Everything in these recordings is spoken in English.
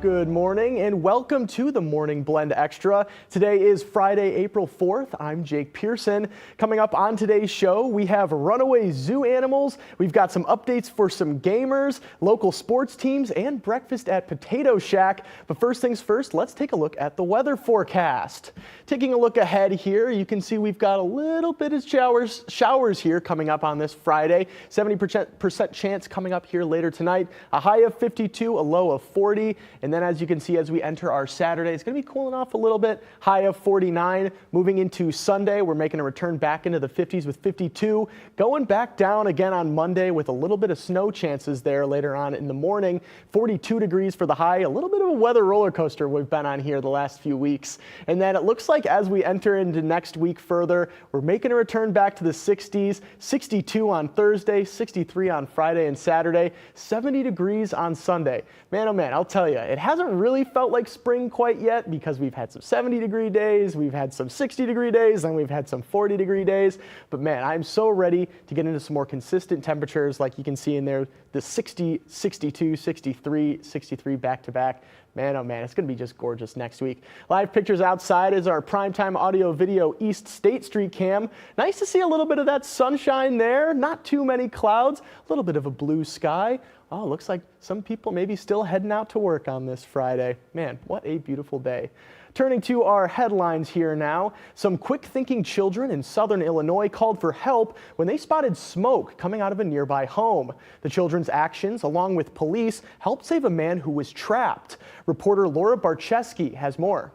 Good morning and welcome to the Morning Blend Extra. Today is Friday, April 4th. I'm Jake Pearson. Coming up on today's show, we have runaway zoo animals. We've got some updates for some gamers, local sports teams, and breakfast at Potato Shak. But first things first, let's take a look at the weather forecast. Taking a look ahead here, you can see we've got a little bit of showers here coming up on this Friday. 70% chance coming up here later tonight. A high of 52, a low of 40. And then as you can see, as we enter our Saturday, it's going to be cooling off a little bit. High of 49. Moving into Sunday, we're making a return back into the 50s with 52. Going back down again on Monday with a little bit of snow chances there later on in the morning. 42 degrees for the high. A little bit of a weather roller coaster we've been on here the last few weeks. And then it looks like as we enter into next week further, we're making a return back to the 60s. 62 on Thursday, 63 on Friday and Saturday, 70 degrees on Sunday. Man, oh man, I'll tell you, it hasn't really felt like spring quite yet because we've had some 70-degree days, we've had some 60-degree days, and we've had some 40-degree days. But man, I'm so ready to get into some more consistent temperatures like you can see in there, the 60, 62, 63, 63 back-to-back. Man, oh man, it's going to be just gorgeous next week. Live pictures outside is our primetime audio video East State Street cam. Nice to see a little bit of that sunshine there. Not too many clouds, a little bit of a blue sky. Oh, looks like some people maybe still heading out to work on this Friday. Man, what a beautiful day. Turning to our headlines here now, some quick-thinking children in southern Illinois called for help when they spotted smoke coming out of a nearby home. The children's actions, along with police, helped save a man who was trapped. Reporter Laura Barcheski has more.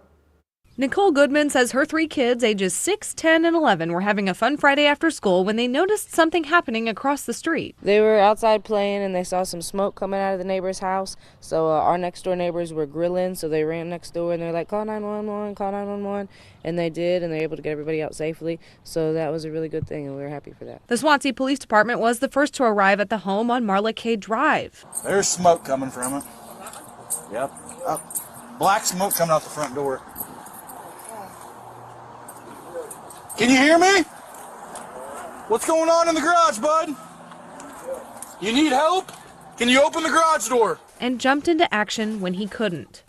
Nicole Goodman says her three kids, ages 6, 10, and 11, were having a fun Friday after school when they noticed something happening across the street. They were outside playing and they saw some smoke coming out of the neighbor's house. So our next door neighbors were grilling, so they ran next door and they're like, call 911, call 911. And they did, and they were able to get everybody out safely. So that was a really good thing, and we were happy for that. The Swansea Police Department was the first to arrive at the home on Marla Drive. There's smoke coming from it. Yep. Black smoke coming out the front door. Can you hear me? What's going on in the garage, bud? You need help? Can you open the garage door? And jumped into action when he couldn't.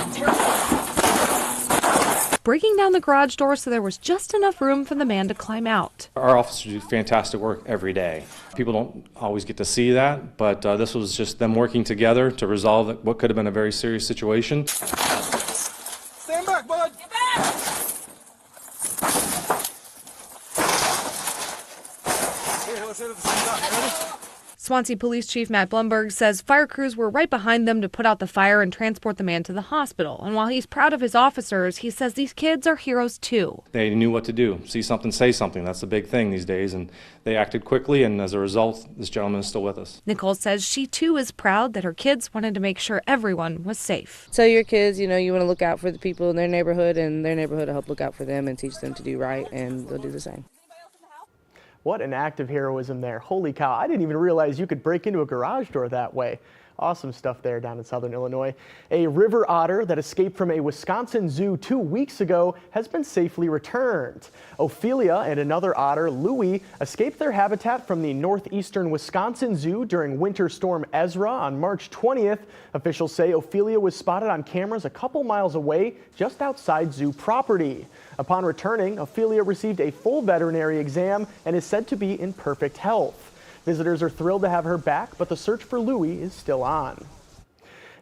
Breaking down the garage door so there was just enough room for the man to climb out. Our officers do fantastic work every day. People don't always get to see that, but this was just them working together to resolve what could have been a very serious situation. Stand back, bud. Get back! Swansea Police Chief Matt Blumberg says fire crews were right behind them to put out the fire and transport the man to the hospital. And while he's proud of his officers, he says these kids are heroes too. They knew what to do. See something, say something. That's the big thing these days. And they acted quickly, and as a result, this gentleman is still with us. Nicole says she too is proud that her kids wanted to make sure everyone was safe. Tell your kids, you want to look out for the people in their neighborhood, and their neighborhood will help look out for them and teach them to do right, and they'll do the same. What an act of heroism there. Holy cow, I didn't even realize you could break into a garage door that way. Awesome stuff there down in southern Illinois. A river otter that escaped from a Wisconsin zoo 2 weeks ago has been safely returned. Ophelia and another otter, Louie, escaped their habitat from the northeastern Wisconsin Zoo during Winter Storm Ezra on March 20th. Officials say Ophelia was spotted on cameras a couple miles away just outside zoo property. Upon returning, Ophelia received a full veterinary exam and is said to be in perfect health. Visitors are thrilled to have her back, but the search for Louie is still on.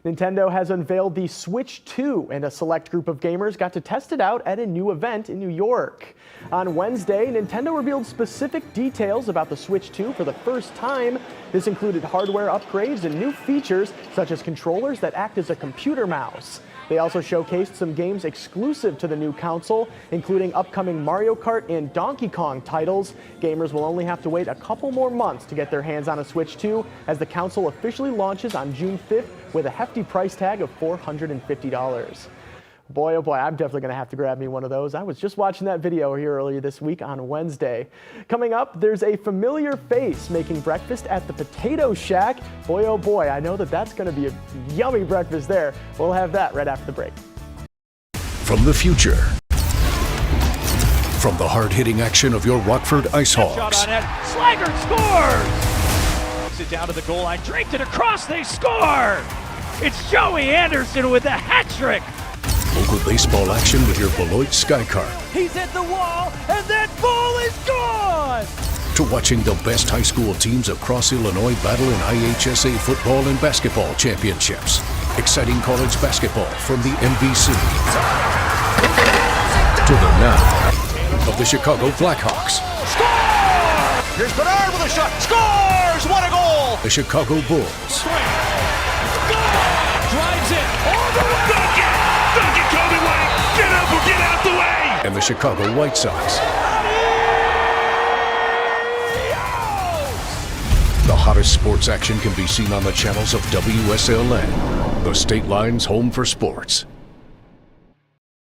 Nintendo has unveiled the Switch 2, and a select group of gamers got to test it out at a new event in New York. On Wednesday, Nintendo revealed specific details about the Switch 2 for the first time. This included hardware upgrades and new features, such as controllers that act as a computer mouse. They also showcased some games exclusive to the new console, including upcoming Mario Kart and Donkey Kong titles. Gamers will only have to wait a couple more months to get their hands on a Switch 2, as the console officially launches on June 5th with a hefty price tag of $450. Boy, oh boy, I'm definitely going to have to grab me one of those. I was just watching that video here earlier this week on Wednesday. Coming up, there's a familiar face making breakfast at the Potato Shak. Boy, oh boy, I know that that's going to be a yummy breakfast there. We'll have that right after the break. From the future, from the hard-hitting action of your Rockford Ice Hawks. Shot on it. Slaggert scores! It down to the goal line, draped it across, they score! It's Joey Anderson with a hat trick. Local baseball action with your Beloit Sky Card. He's hit the wall, and that ball is gone. To watching the best high school teams across Illinois battle in IHSA football and basketball championships. Exciting college basketball from the MVC. To the now of the Chicago Blackhawks. Score! Here's Bernard with a shot. Scores! What a goal! The Chicago Bulls. Drives it all the way. Dunk it, Kobe White. Get up or get out the way. And the Chicago White Sox. The hottest sports action can be seen on the channels of WSLN, the State Line's home for sports.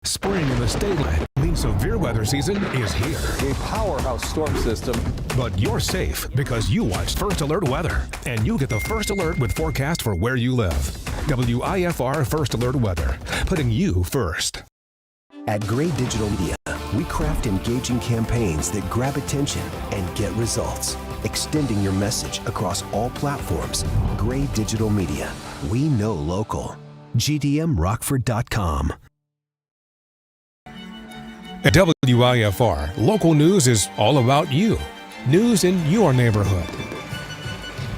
Spring in the State Line means severe weather season is here. A powerhouse storm system. But you're safe because you watched First Alert Weather, and you get the first alert with forecast for where you live. WIFR First Alert Weather, putting you first. At Gray Digital Media, we craft engaging campaigns that grab attention and get results. Extending your message across all platforms. Gray Digital Media. We know local. GDMRockford.com. At WIFR, local news is all about you. News in your neighborhood.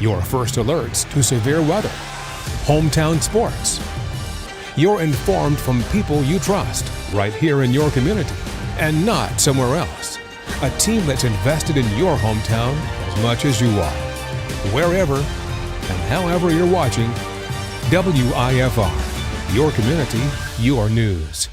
Your first alerts to severe weather. Hometown sports. You're informed from people you trust, right here in your community, and not somewhere else. A team that's invested in your hometown as much as you are. Wherever and however you're watching, WIFR, your community, your news.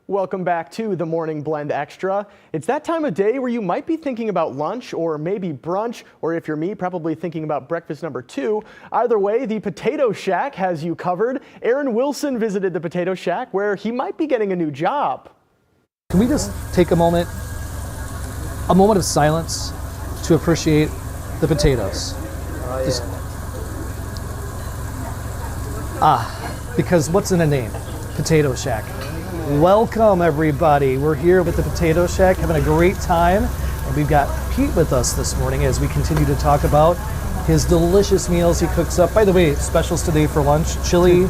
Welcome back to the Morning Blend Extra. It's that time of day where you might be thinking about lunch or maybe brunch, or if you're me, probably thinking about breakfast number 2. Either way, the Potato Shack has you covered. Aaron Wilson visited the Potato Shack where he might be getting a new job. Can we just take a moment of silence to appreciate the potatoes? Because what's in a name? Potato Shack. Welcome everybody. We're here with the Potato Shack having a great time. And we've got Pete with us this morning as we continue to talk about his delicious meals he cooks up. By the way, specials today for lunch, chili.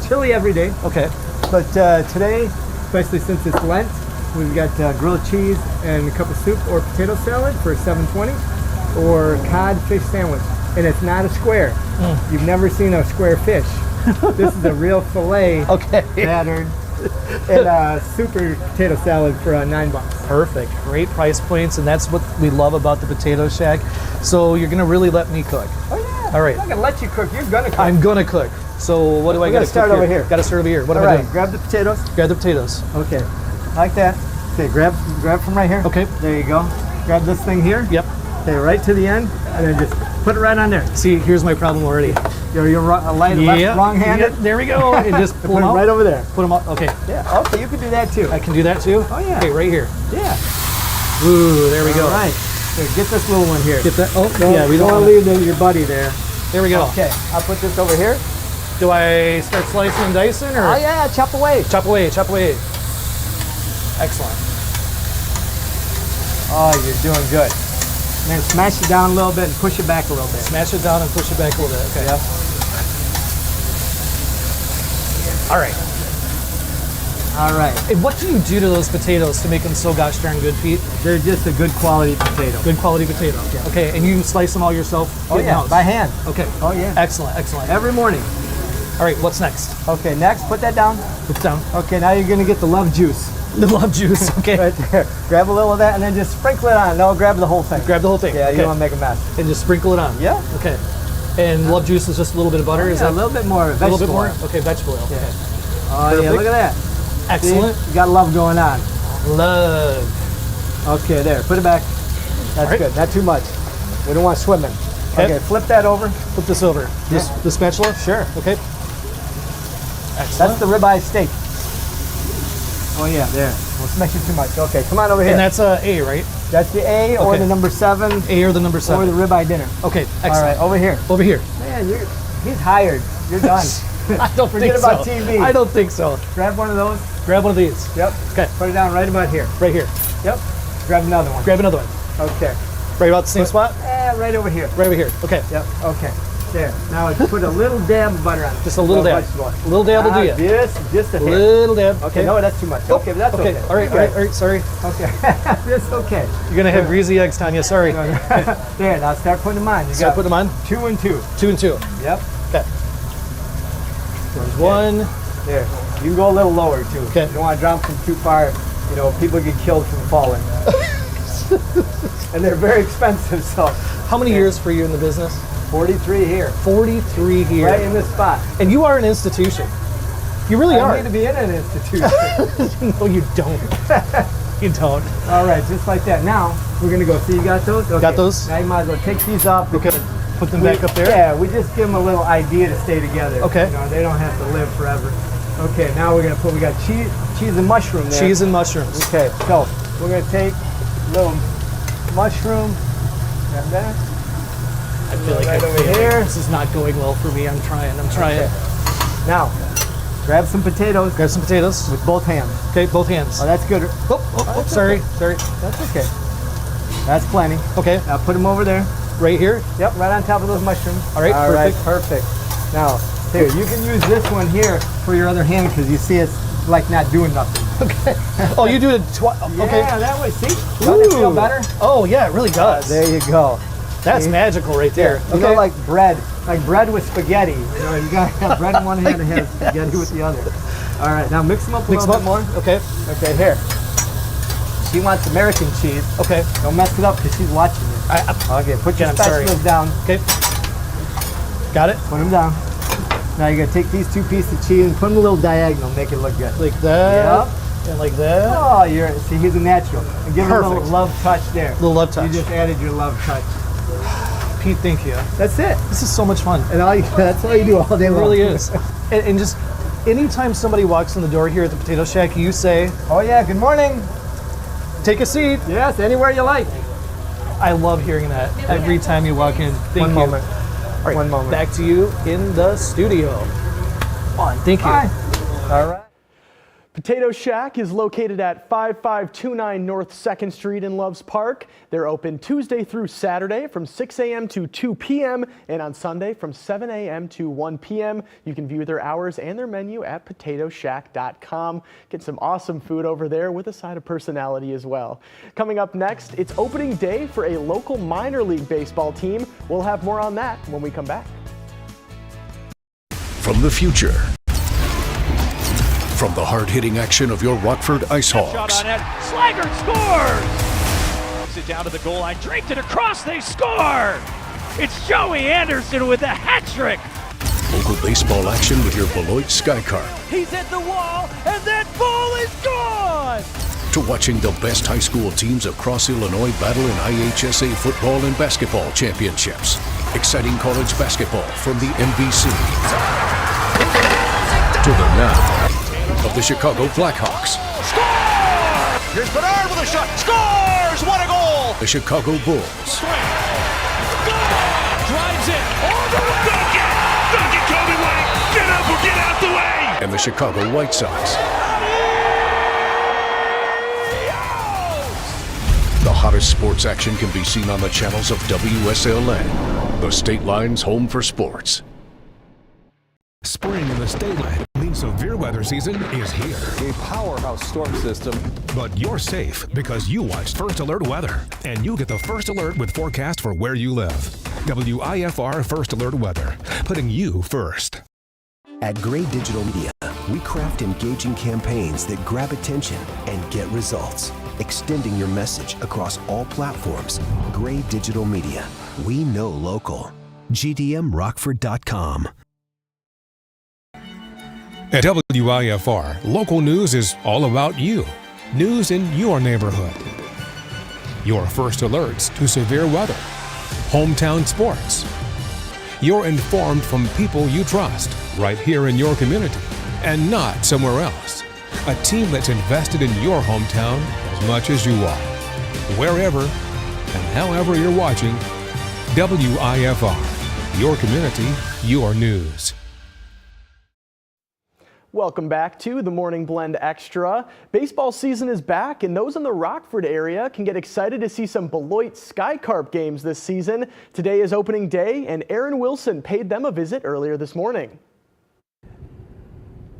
Chili every day. Okay. But today, especially since it's Lent, we've got grilled cheese and a cup of soup or potato salad for $7.20, or cod fish sandwich. And it's not a square. You've never seen a square fish. This is a real fillet battered and a super potato salad for $9. Perfect. Great price points, and that's what we love about the Potato Shack. So you're gonna really let me cook? Oh yeah. All right. I'm not gonna let you cook. You're gonna cook. I'm gonna cook. So what do I got to start over here? Got to start over here. What am All I right. doing? Grab the potatoes. Grab the potatoes. Okay. Like that. Okay. Grab from right here. Okay. There you go. Grab this thing here. Yep. Okay. Right to the end, and then just put it right on there. See, here's my problem already. You're wrong-handed. Yep, there we go. And just pull them out. Right over there. Put them out. Okay. Yeah. Okay, you can do that too. I can do that too? Oh yeah. Okay, right here. Yeah. Ooh, there we go. All right. Here, get this little one here. Get that. Oh, No, yeah. we don't want to leave your buddy there. There we go. Okay. I'll put this over here. Do I start slicing and dicing, or? Oh yeah. Chop away. Chop away. Chop away. Excellent. Oh, you're doing good. And then smash it down a little bit and push it back a little bit. Smash it down and push it back a little bit. Okay. Yep. All right. All right. And what do you do to those potatoes to make them so gosh darn good, Pete? They're just a good quality potato. Good quality potato. Yeah. Okay, and you slice them all yourself? Oh in the yeah, house? by hand. Okay. Oh yeah. Excellent, excellent. Every morning. All right, what's next? Okay, next, put that down. Put it down. Okay, now you're gonna get the love juice. The love juice, okay. Right there. Grab a little of that and then just sprinkle it on. No, grab the whole thing. Grab the whole thing. Yeah, okay. you don't want to make a mess. And just sprinkle it on. Yeah. Okay. And love juice is just a little bit of butter? Yeah, is that a little bit more vegetable a little bit more? oil. Okay, vegetable oil. Yeah. Okay. Oh yeah, look at that. Excellent. See? You got love going on. Love. Okay, there. Put it back. That's good. Not too much. We don't want swimming. Okay, flip that over. Flip this over. This the spatula? Sure. Okay. Excellent. That's the ribeye steak. Oh yeah, there. We'll smash it too much. Okay, come on over here. And that's a A, right? That's the A or the number 7. A or the number 7. Or the ribeye dinner. Okay, excellent. All right, over here. Over here. Man, he's hired. You're done. I don't Forget think about so. TV. I don't think so. Grab one of those. Grab one of these. Yep. Okay. Put it down right about here. Right here. Yep. Grab another one. Grab another one. Okay. Right about the same spot? Right over here. Right over here. Okay. Yep. Okay. There. Now put a little dab of butter on it. Just a little dab. A little dab will do you. Just a hair. Little dab. Okay, no, that's too much. Okay, but that's okay. All right, sorry. Okay, that's okay. You're gonna have greasy eggs, Tanya. Sorry. There, now start putting them on. You Start putting them on. 2 and 2. 2 and 2. Yep. Okay. There's one. There. You can go a little lower too. Okay. You don't want to drop them too far. You know, people get killed from falling. And they're very expensive. So. How many years for you in the business? 43 here. 43 here. Right in this spot. And you are an institution. You really are. I need to be in an institution. No, you don't. You don't. All right, just like that. Now, we're going to go. See, you got those? Okay. Got those? Now you might as well take these off. Okay. Put them back up there? Yeah, we just give them a little idea to stay together. Okay. You know, they don't have to live forever. Okay, now we're going to we got cheese and mushroom there. Cheese and mushrooms. Okay, so we're going to take a little mushroom. Got that? I feel like right over here. This is not going well for me. I'm trying. Okay. Now, grab some potatoes. Grab some potatoes. With both hands. Okay, both hands. Oh, that's good. Oh, sorry. Sorry. That's okay. That's plenty. Okay. Now put them over there. Right here? Yep, right on top of those mushrooms. All right, perfect. Now, here, you can use this one here for your other hand because you see it's like not doing nothing. Okay. Oh, you do it twice. Okay. Yeah, that way. See? Doesn't it feel better? Oh, yeah, it really does. There you go. That's magical right there. Yeah. You know, like bread with spaghetti. You know, you gotta have bread in one hand and have spaghetti with the other. All right, now mix them up a little bit more. Okay. Okay, here. She wants American cheese. Okay. Don't mess it up because she's watching you. Okay, put your spatulas down. Okay. Got it? Put them down. Now you're gonna take these 2 pieces of cheese and put them a little diagonal, make it look good. Like that. Yep. And like that. Oh, see, he's a natural. And give him a little love touch there. Little love touch. You just added your love touch. Pete, thank you. That's it. This is so much fun. And that's all you do all day long. It really is. and just anytime somebody walks in the door here at the Potato Shack, you say, "Oh yeah, good morning. Take a seat." Yes, anywhere you like. I love hearing that every time you walk in. Thank you. Moment. All right, One moment. Back to you in the studio. Thank you. Bye. All right. Potato Shack is located at 5529 North 2nd Street in Loves Park. They're open Tuesday through Saturday from 6 a.m. to 2 p.m. and on Sunday from 7 a.m. to 1 p.m. You can view their hours and their menu at potatoshack.com. Get some awesome food over there with a side of personality as well. Coming up next, it's opening day for a local minor league baseball team. We'll have more on that when we come back. From the future. From the hard-hitting action of your Rockford Ice Hogs. Shot on net. Slaggert scores! Knocks it down to the goal line. Draped it across. They score! It's Joey Anderson with a hat trick. Local baseball action with your Beloit Sky Carp. He's at the wall, and that ball is gone! To watching the best high school teams across Illinois battle in IHSA football and basketball championships. Exciting college basketball from the MVC. To the now of the Chicago Blackhawks. Score! Here's Bernard with a shot. Scores! What a goal! The Chicago Bulls. Drives it all the way. Dunk it! Dunk it, Kobe White! Get up or get out the way! And the Chicago White Sox. The hottest sports action can be seen on the channels of WSLN, the State Line's home for sports. Spring in the State Line means severe weather season is here. A powerhouse storm system. But you're safe because you watched First Alert Weather, and you get the First Alert with forecast for where you live. WIFR First Alert Weather, putting you first. At Gray Digital Media, we craft engaging campaigns that grab attention and get results. Extending your message across all platforms. Gray Digital Media. We know local. GDMRockford.com. At WIFR, local news is all about you. News in your neighborhood. Your first alerts to severe weather. Hometown sports. You're informed from people you trust, right here in your community, and not somewhere else. A team that's invested in your hometown as much as you are. Wherever and however you're watching, WIFR, your community, your news. Welcome back to the Morning Blend Extra. Baseball season is back, and those in the Rockford area can get excited to see some Beloit Sky Carp games this season. Today is opening day, and Aaron Wilson paid them a visit earlier this morning.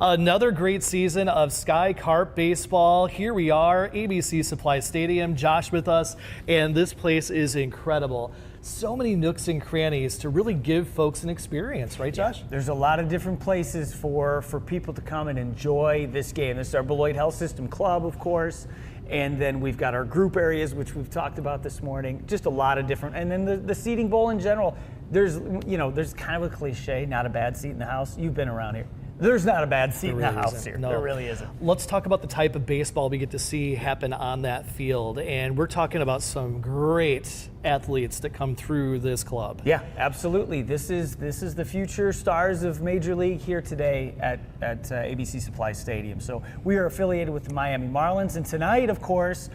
Another great season of Sky Carp baseball. Here we are, ABC Supply Stadium. Josh with us, and this place is incredible. So many nooks and crannies to really give folks an experience, right, Josh? Yeah, there's a lot of different places for people to come and enjoy this game. This is our Beloit Health System Club, of course, and then we've got our group areas, which we've talked about this morning. Just a lot of different, and then the seating bowl in general. There's kind of a cliche, not a bad seat in the house. You've been around here. There's not a bad seat in the house here. No. There really isn't. Let's talk about the type of baseball we get to see happen on that field. And we're talking about some great athletes that come through this club. Yeah, absolutely. This is the future stars of Major League here today at ABC Supply Stadium. So we are affiliated with the Miami Marlins. And tonight, of course,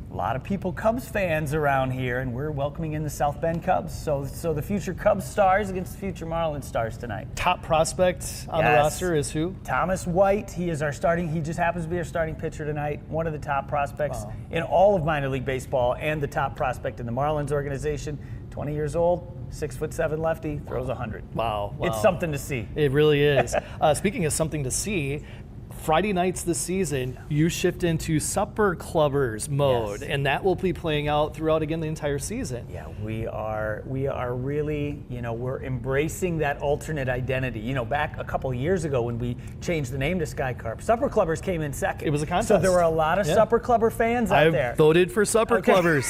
a lot of people Cubs fans around here, and we're welcoming in the South Bend Cubs. So the future Cubs stars against the future Marlins stars tonight. Top prospect on the roster is who? Thomas White. He just happens to be our starting pitcher tonight. One of the top prospects in all of minor league baseball, and the top prospect in the Marlins organization. 20 years old, 6'7" lefty, throws 100. Wow. It's something to see. It really is. Speaking of something to see, Friday nights this season, you shift into supper clubbers mode, and that will be playing out throughout again the entire season. Yeah, we are really, we're embracing that alternate identity. Back a couple of years ago when we changed the name to Sky Carp, supper clubbers came in second. It was a contest. So there were a lot of supper clubber fans out there. I voted for supper clubbers.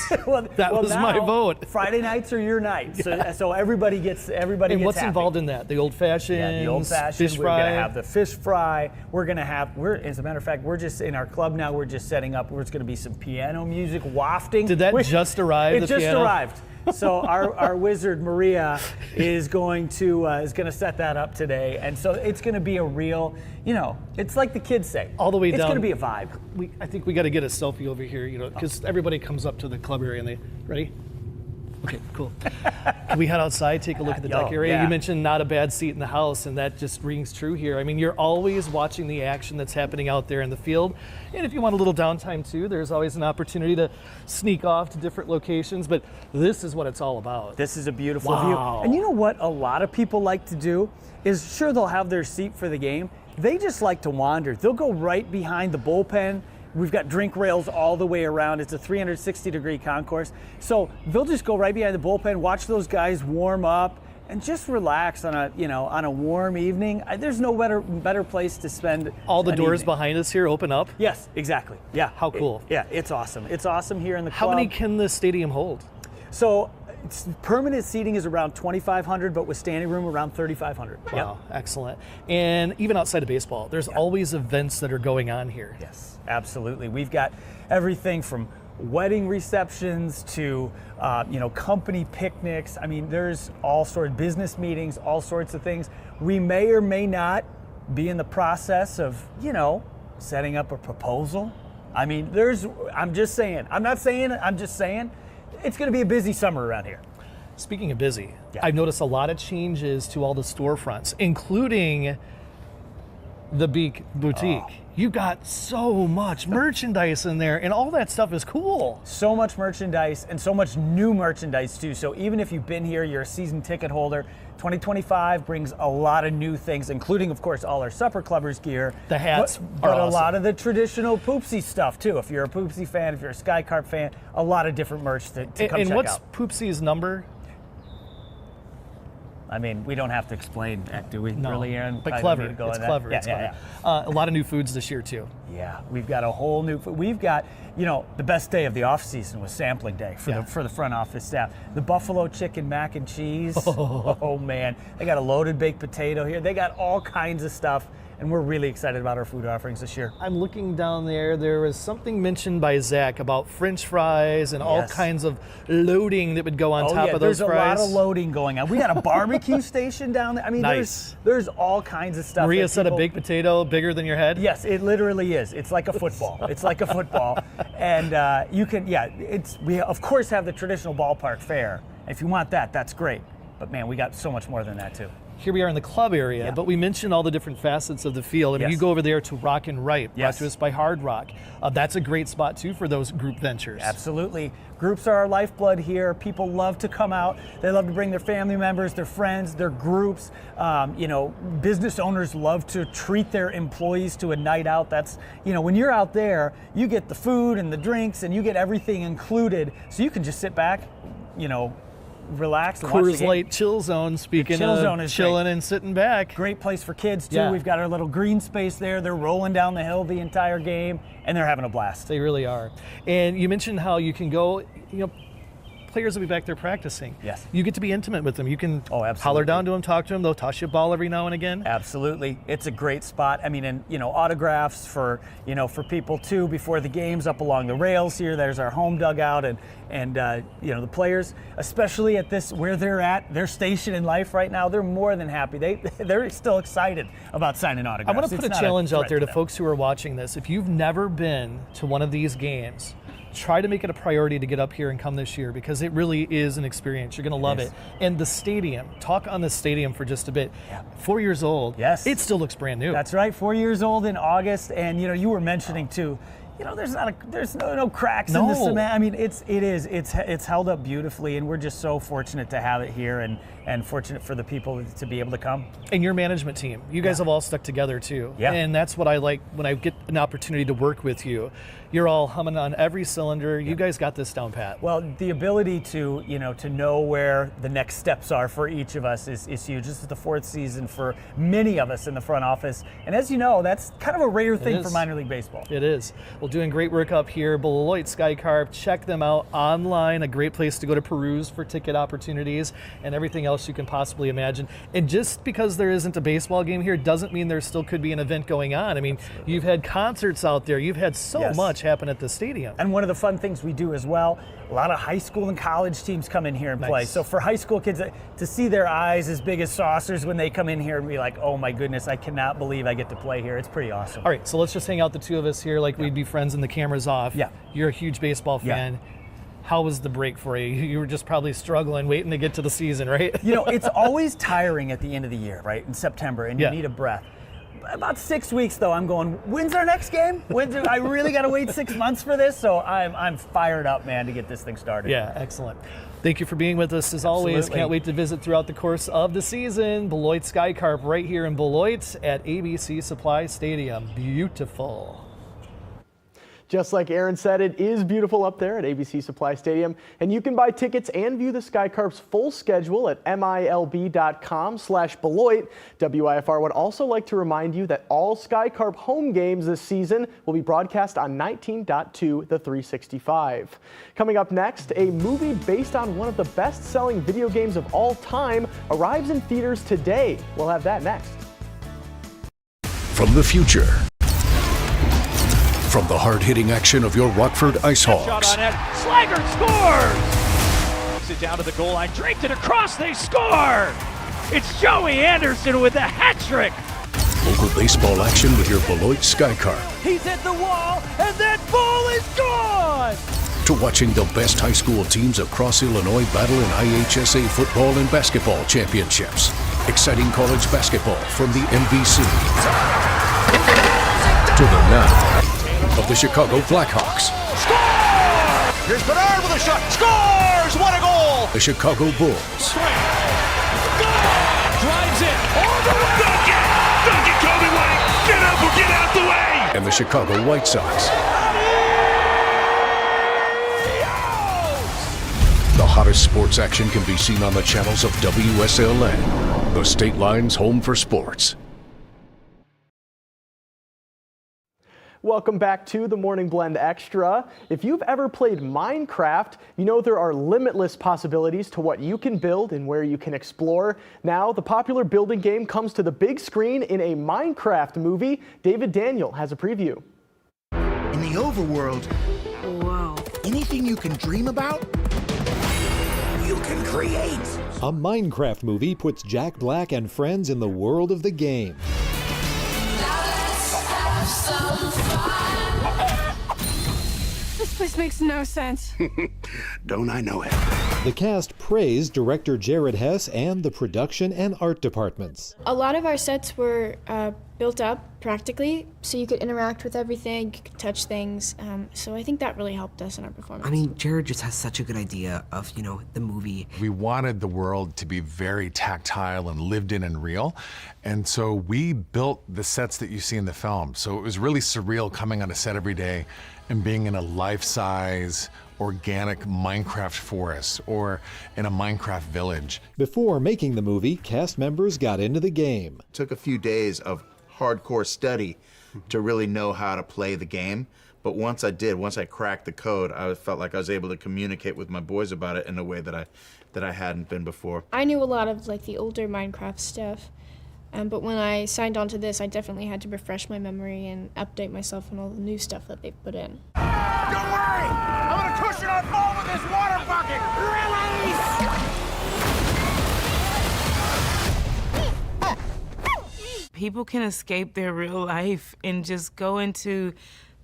that was my vote. Friday nights are your nights, so everybody gets And what's happy. involved in that? The old fashioned. Yeah, the old fashioned. Fish We're fry. gonna have the fish fry. We're gonna have. As a matter of fact, we're just in our club now. We're just setting up. There's going to be some piano music wafting. Did that just arrive? It just arrived. So our wizard Maria is going to set that up today, and so it's going to be a real. It's like the kids say. All the way down. It's going to be a vibe. I think we got to get a selfie over here, because everybody comes up to the club area and they ready. Okay, cool. Can we head outside, take a look at the deck area? Yeah. You mentioned not a bad seat in the house, and that just rings true here. I mean, you're always watching the action that's happening out there in the field. And if you want a little downtime too, there's always an opportunity to sneak off to different locations, but this is what it's all about. This is a beautiful view. And you know what a lot of people like to do is, sure, they'll have their seat for the game. They just like to wander. They'll go right behind the bullpen. We've got drink rails all the way around. It's a 360-degree concourse. So they'll just go right behind the bullpen, watch those guys warm up, and just relax on a warm evening. There's no better place to spend all the doors evening. Behind us here open up? Yes, exactly. Yeah. How cool. It's awesome. It's awesome here in the club. How many can the stadium hold? So permanent seating is around 2,500, but with standing room around 3,500. Wow, excellent. And even outside of baseball, there's always events that are going on here. Yes, absolutely. We've got everything from wedding receptions to company picnics. I mean, there's all sorts of business meetings, all sorts of things. We may or may not be in the process of, setting up a proposal. I mean, I'm just saying, it's going to be a busy summer around here. Speaking of busy, I've noticed a lot of changes to all the storefronts, including the Beak Boutique. You got so much merchandise in there, and all that stuff is cool. So much merchandise, and so much new merchandise too. So even if you've been here, you're a season ticket holder, 2025 brings a lot of new things, including, of course, all our supper clubbers gear. The hats but are a lot of the traditional Poopsie stuff too. If you're a Poopsie fan, if you're a Sky Carp fan, a lot of different merch to come check out. And what's Poopsie's number? I mean, we don't have to explain that, do we? No, really, Aaron? but clever. It's clever. Yeah. A lot of new foods this year too. Yeah, we've got a whole new. We've got, the best day of the off season was sampling day for the front office staff. The buffalo chicken mac and cheese. Oh man, they got a loaded baked potato here. They got all kinds of stuff. And we're really excited about our food offerings this year. I'm looking down there. There was something mentioned by Zach about French fries and all kinds of loading that would go on top of those fries. There's a lot of loading going on. We got a barbecue station down there. I mean, there's all kinds of stuff. Maria said a baked potato bigger than your head? Yes, it literally is. It's like a football. It's like a football. And you can, we of course have the traditional ballpark fare. If you want that, that's great. But man, we got so much more than that too. here we are in the club area, Yeah. but we mentioned all the different facets of the field. I mean, Yes. you go over there to Rock and Ripe, brought Yes. to us by Hard Rock. That's a great spot too for those group ventures. Absolutely. Groups are our lifeblood here. People love to come out. They love to bring their family members, their friends, their groups. Business owners love to treat their employees to a night out. That's, when you're out there, you get the food and the drinks and you get everything included. So you can just sit back, relax and watch the Coors game. Light Chill Zone, speaking Chill of Zone is chilling great. and sitting back. Great place for kids too. Yeah. We've got our little green space there. They're rolling down the hill the entire game and they're having a blast. They really are. And you mentioned how you can go, players will be back there practicing. Yes. You get to be intimate with them. You can absolutely. holler down to them, talk to them. They'll toss you a ball every now and again. Absolutely. It's a great spot. I mean, and autographs for people too before the games up along the rails here. There's our home dugout and the players, especially at this where they're at, their station in life right now, they're more than happy. They're still excited about signing autographs. I want to put It's a not challenge out threat there to them. folks who are watching this. If you've never been to one of these games, try to make it a priority to get up here and come this year because it really is an experience. You're going to love it. And the stadium, talk on the stadium for just a bit. Yeah. 4 years old. Yes. It still looks brand new. That's right. 4 years old in August, and you were mentioning too. There's no cracks in the cement. I mean, it's held up beautifully, and we're just so fortunate to have it here, and fortunate for the people to be able to come. And your management team, you guys have all stuck together too. Yeah. And that's what I like when I get an opportunity to work with you. You're all humming on every cylinder. You guys got this down pat. Well, the ability to know where the next steps are for each of us is huge. This is the fourth season for many of us in the front office, and as you know, that's kind of a rare thing for minor league baseball. It is. Well, doing great work up here. Beloit Sky Carp. Check them out online. A great place to go to peruse for ticket opportunities and everything else you can possibly imagine. And just because there isn't a baseball game here doesn't mean there still could be an event going on. I mean, you've had concerts out there. You've had so much happen at the stadium. And one of the fun things we do as well, a lot of high school and college teams come in here and play. So for high school kids to see their eyes as big as saucers when they come in here and be like, oh my goodness, I cannot believe I get to play here. It's pretty awesome. All right, so let's just hang out the two of us here like we'd be friends and the camera's off. Yeah. You're a huge baseball fan. How was the break for you? You were just probably struggling, waiting to get to the season, right? It's always tiring at the end of the year, right? In September, and you need a breath. About 6 weeks though, I'm going, when's our next game? I really got to wait 6 months for this, so I'm fired up, man, to get this thing started. Yeah, excellent. Thank you for being with us as always. Absolutely. Can't wait to visit throughout the course of the season. Beloit Sky Carp right here in Beloit at ABC Supply Stadium. Beautiful. Just like Aaron said, it is beautiful up there at ABC Supply Stadium, and you can buy tickets and view the Sky Carp's full schedule at milb.com/Beloit. WIFR would also like to remind you that all Sky Carp home games this season will be broadcast on 19.2 The 365. Coming up next, a movie based on one of the best-selling video games of all time arrives in theaters today. We'll have that next. From the future. From the hard-hitting action of your Rockford Ice Shot Hawks. on net. Slaggert scores! Takes it down to the goal line. Draped it across. They score! It's Joey Anderson with a hat trick. Local baseball action with your Beloit Sky Carp. He's hit the wall, and that ball is gone! To watching the best high school teams across Illinois battle in IHSA football and basketball championships. Exciting college basketball from the MVC. To the now of the Chicago Blackhawks. Score! Here's Bernard with a shot. Scores! What a goal! The Chicago Bulls. Drives it all the way. Dunk it, Kobe White. Get up or get out the way. And the Chicago White Sox. The hottest sports action can be seen on the channels of WSLN, the state line's home for sports. Welcome back to the Morning Blend Extra. If you've ever played Minecraft, you know there are limitless possibilities to what you can build and where you can explore. Now, the popular building game comes to the big screen in a Minecraft movie. David Daniel has a preview. In the overworld, whoa, anything you can dream about, you can create. A Minecraft movie puts Jack Black and friends in the world of the game. This place makes no sense. Don't I know it? The cast praised director Jared Hess and the production and art departments. A lot of our sets were built up practically, so you could interact with everything, you could touch things. So I think that really helped us in our performance. I mean, Jared just has such a good idea of, the movie. We wanted the world to be very tactile and lived in and real. And so we built the sets that you see in the film. So it was really surreal coming on a set every day and being in a life-size, organic Minecraft forest or in a Minecraft village. Before making the movie, cast members got into the game. It took a few days of hardcore study to really know how to play the game. But once I cracked the code, I felt like I was able to communicate with my boys about it in a way that I hadn't been before. I knew a lot of the older Minecraft stuff, but when I signed on to this, I definitely had to refresh my memory and update myself on all the new stuff that they put in. Don't worry! I'm gonna cushion our fall with this water bucket! People can escape their real life and just go into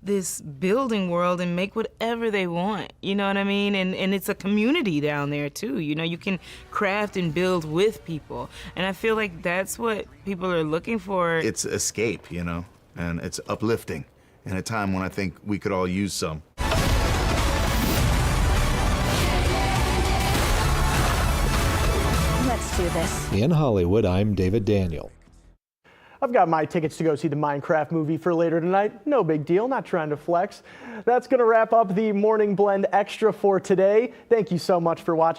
this building world and make whatever they want, you know what I mean? And it's a community down there too, you can craft and build with people. And I feel like that's what people are looking for. It's escape, and it's uplifting in a time when I think we could all use some. Let's do this. In Hollywood, I'm David Daniel. I've got my tickets to go see the Minecraft movie for later tonight. No big deal, not trying to flex. That's going to wrap up the Morning Blend Extra for today. Thank you so much for watching.